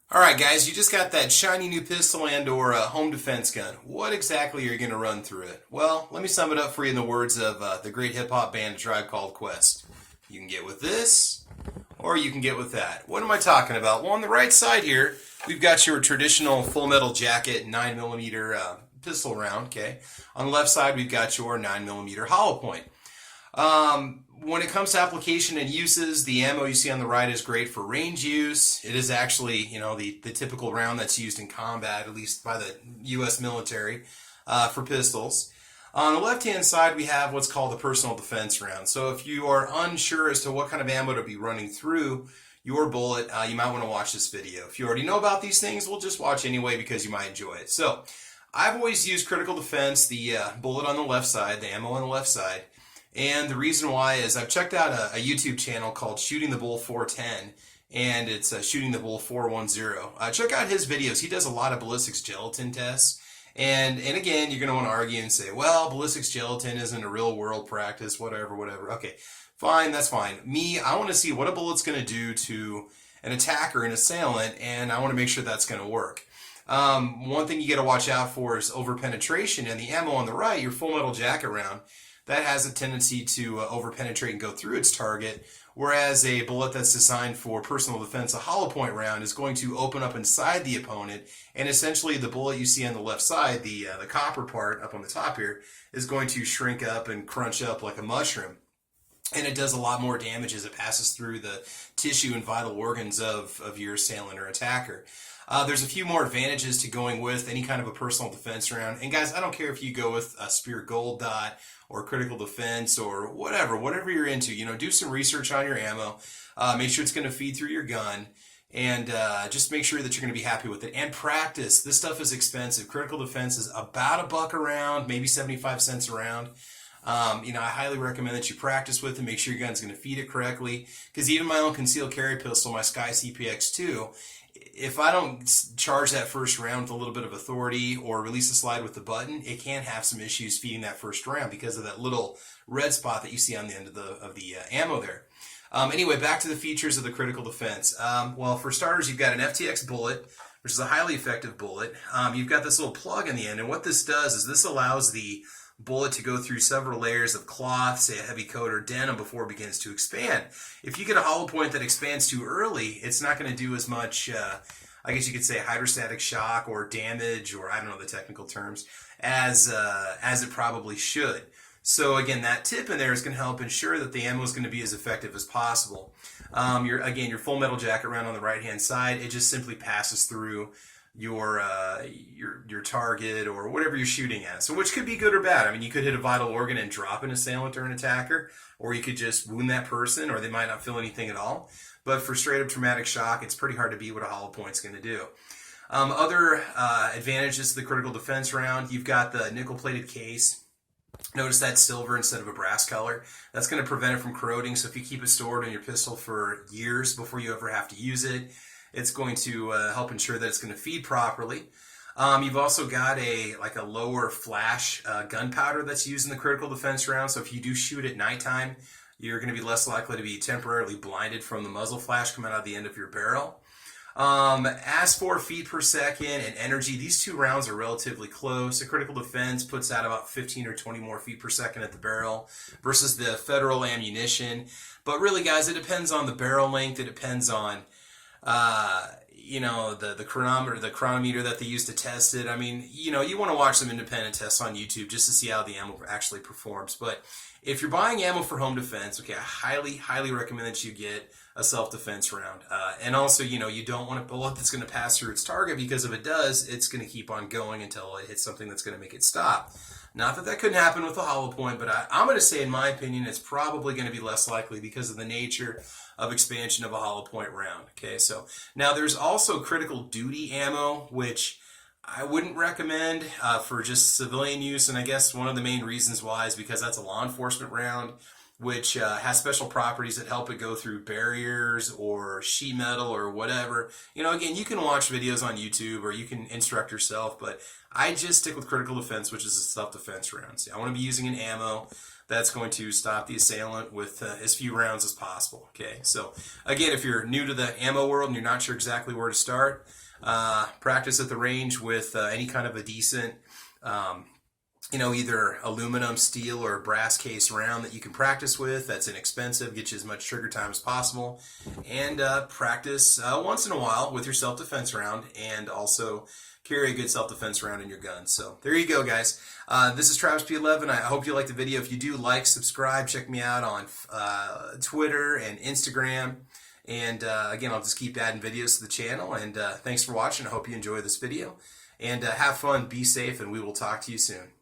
Alright guys, you just got that shiny new pistol and or home defense gun. What exactly are you going to run through it? Well, let me sum it up for you in the words of the great hip-hop band A Tribe Called Quest. You can get with this, or you can get with that. What am I talking about? Well, on the right side here, we've got your traditional full metal jacket 9mm pistol round, okay? On the left side, we've got your 9mm hollow point. When it comes to application and uses, the ammo you see on the right is great for range use. It is actually, the typical round that's used in combat, at least by the U.S. military, for pistols. On the left-hand side, we have what's called the personal defense round. So if you are unsure as to what kind of ammo to be running through your bullet, you might want to watch this video. If you already know about these things, we'll just watch anyway because you might enjoy it. So I've always used critical defense, the bullet on the left side, the ammo on the left side. And the reason why is I've checked out a YouTube channel called Shooting the Bull 410, and it's Shooting the Bull 410. Check out his videos. He does a lot of ballistics gelatin tests. And again, you're going to want to argue and say, well, ballistics gelatin isn't a real world practice, whatever. Okay, fine, that's fine. Me, I want to see what a bullet's going to do to an attacker, an assailant, and I want to make sure that's going to work. One thing you got to watch out for is over-penetration, and the ammo on the right, your full metal jacket round, that has a tendency to over-penetrate and go through its target, whereas a bullet that's designed for personal defense, a hollow point round, is going to open up inside the opponent, and essentially the bullet you see on the left side, the copper part up on the top here, is going to shrink up and crunch up like a mushroom. And it does a lot more damage as it passes through the tissue and vital organs of your assailant or attacker. There's a few more advantages to going with any kind of a personal defense round. And guys, I don't care if you go with a Spear Gold Dot or critical defense or whatever you're into. Do some research on your ammo. Make sure it's going to feed through your gun. And just make sure that you're going to be happy with it. And practice. This stuff is expensive. Critical defense is about $1 a round, maybe 75 cents a round. I highly recommend that you practice with it. Make sure your gun's going to feed it correctly. Because even my own concealed carry pistol, my Sky CPX2, if I don't charge that first round with a little bit of authority or release the slide with the button, it can have some issues feeding that first round because of that little red spot that you see on the end of the ammo there. Anyway, back to the features of the critical defense. Well, for starters, you've got an FTX bullet, which is a highly effective bullet. You've got this little plug in the end, and what this does is this allows the bullet to go through several layers of cloth, say a heavy coat or denim, before it begins to expand. If you get a hollow point that expands too early, it's not going to do as much, I guess you could say, hydrostatic shock or damage, or I don't know the technical terms, as it probably should. So again, that tip in there is going to help ensure that the ammo is going to be as effective as possible. Your full metal jacket round on the right hand side, it just simply passes through your target or whatever you're shooting at. So which could be good or bad. I mean, you could hit a vital organ and drop an assailant or an attacker, or you could just wound that person, or they might not feel anything at all. But for straight up traumatic shock, it's pretty hard to beat what a hollow point's going to do. Other advantages to the critical defense round, you've got the nickel-plated case. Notice that's silver instead of a brass color. That's going to prevent it from corroding, so if you keep it stored in your pistol for years before you ever have to use it, it's going to help ensure that it's going to feed properly. You've also got a lower flash gunpowder that's used in the critical defense round, so if you do shoot at nighttime, you're going to be less likely to be temporarily blinded from the muzzle flash coming out of the end of your barrel. As for feet per second and energy, these two rounds are relatively close. The critical defense puts out about 15 or 20 more feet per second at the barrel versus the federal ammunition. But really, guys, it depends on the barrel length. It depends on the chronometer that they use to test it. I mean, you want to watch some independent tests on YouTube just to see how the ammo actually performs. But if you're buying ammo for home defense, okay, I highly recommend that you get a self-defense round. And also, you don't want a bullet that's going to pass through its target, because if it does, it's going to keep on going until it hits something that's going to make it stop. Not that that couldn't happen with a hollow point, but I'm going to say, in my opinion, it's probably going to be less likely because of the nature of expansion of a hollow point round. Okay, so now there's also critical duty ammo, which I wouldn't recommend for just civilian use, and I guess one of the main reasons why is because that's a law enforcement round, which has special properties that help it go through barriers or sheet metal or whatever. Again, you can watch videos on YouTube or you can instruct yourself, but I just stick with critical defense, which is a self-defense round. See, I want to be using an ammo that's going to stop the assailant with as few rounds as possible. Okay, so again, if you're new to the ammo world and you're not sure exactly where to start, practice at the range with any kind of a decent either aluminum, steel, or brass case round that you can practice with. That's inexpensive, get you as much trigger time as possible, and practice once in a while with your self-defense round, and also carry a good self-defense round in your gun. So there you go, guys. This is Travis P11. I hope you liked the video. If you do, like, subscribe, check me out on Twitter and Instagram. And again, I'll just keep adding videos to the channel. And thanks for watching. I hope you enjoy this video. And have fun, be safe, and we will talk to you soon.